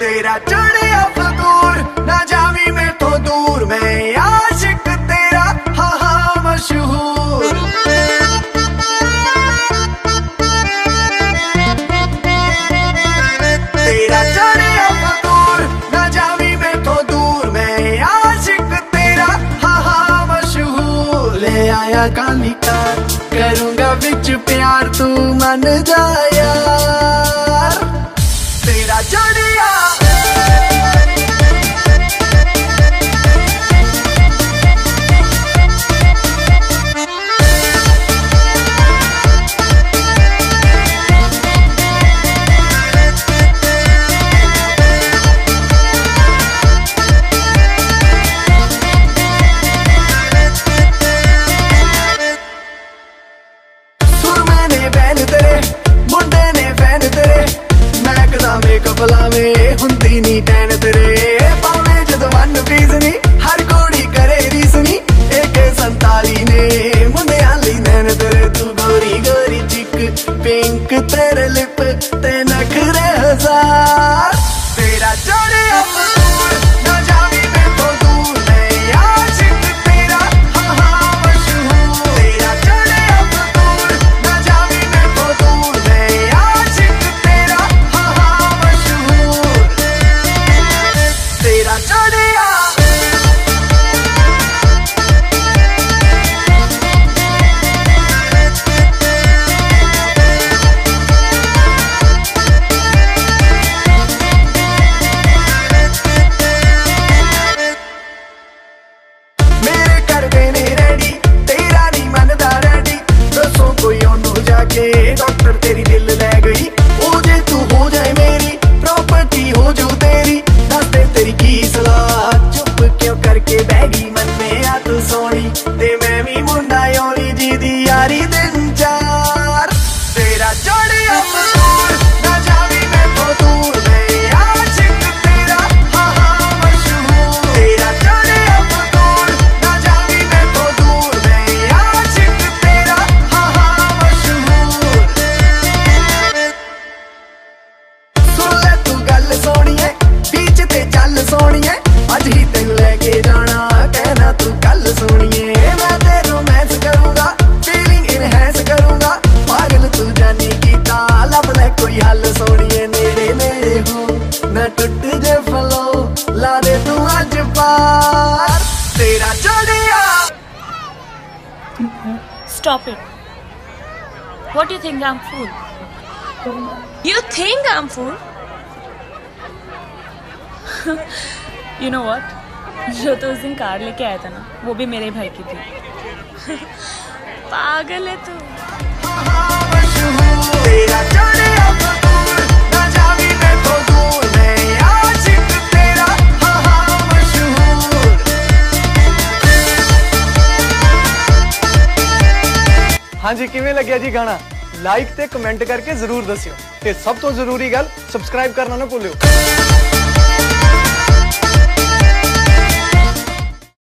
तेरा चढ़िया फतूर ना जावी मैं तो दूर, मैं आशिक तेरा हाँ हाँ मशहूर। तेरा चढ़िया फतूर ना जावी मैं तो दूर, मैं आशिक तेरा हाँ हाँ मशहूर। ले आया काली कार करूंगा बिच प्यार, तू मन जा यार। तेरा चढ़िया ਲਾਵੇਂ ਹੁੰਦੀ ਨੀ ਟੈਨ ਤੇਰੇ, ਪਾਵੇਂ ਜਦੋਂ ਮਨ ਪੀਸ ਨੀ ਹਰ ਕੋੜੀ ਕਰੇ ਰੀਸ ਨੀ। AK47 ਨੇ ਮੁੰਡਿਆਂ ਲਈ ਨੈਣ ਤੇਰੇ, ਤੂੰ ਗੋਰੀ ਗੋਰੀ ਚਿੱਕ ਪਿੰਕ ਤੇਰੇ ਲਿਪ ਤੇ ਨਖਰੇ ਹਜ਼ਾਰ। ਤੇਰਾ ਚੜਿਆ ਫਤੂਰ ਨਾ ਜਾਵੀ ਮੈਂ ਤੋਂ ਦੂਰ, ਮੈਂ ਆਸ਼ਿਕ ਤੇਰਾ ਹਾਂ ਹਾਂ ਮਸ਼ਹੂਰ। ਤੇਰਾ ਚੜਿਆ ਫਤੂਰ ਨਾ ਜਾਵੀ ਮੈਂ ਤੋਂ ਦੂਰ, ਮੈਂ ਆਸ਼ਿਕ ਤੇਰਾ ਹਾਂ ਹਾਂ ਮਸ਼ਹੂਰ। तेरा चढ़िया मेरे करदे ने रेडी, तेरा नहीं मनदा रेडी। दसो कोई ओनू जाके डॉक्टर तेरी दिल लै गई। ओ जे तू हो जाए मेरी प्रॉपर्टी हो जो तेरी, दसदे तेरी की सलाह, चुप क्यों करके बैगी मन में आ तू सोनी। ते मैं भी मुंडा योनी जी दी यारी दिन चार। तेरा चढ़िया फतूर ना जावी मैं तो दूर, मैं आशिक तेरा हाँ हाँ मशहूर। तेरा चढ़िया फतूर ना जावी मैं तो दूर, मैं आशिक तेरा हाँ हाँ मशहूर। सुन ले तू गल सोनिए बीच ते चल सोनिए, अज ही तेन लेके जाना कहना तू कल सोनिए। मैं ते रोमांस करूंगा फीलिंग इनहैंस करूंगा, पागल तू जानी कीता लब ले कोई हल सोनिए। नेड़े नेड़े हो न टुट जे फलो, ला दे तू अज पार। तेरा चढ़िया Stop it. What do you think I'm fool? You think I'm fool? You know what? जो तो उस दिन कार लेके आया था ना, वो भी मेरे भाई की थी। पागल है तू। तेरा चढ़िया फतूर ना जावी मैं तो दूर, मैं आशिक तेरा हाँ हाँ मशहूर। हाँ जी किवें लग्या जी गाना? लाइक ते कमेंट करके जरूर दस्सियो, ते सब तो जरूरी गल सबसक्राइब करना ना भुल्लियो।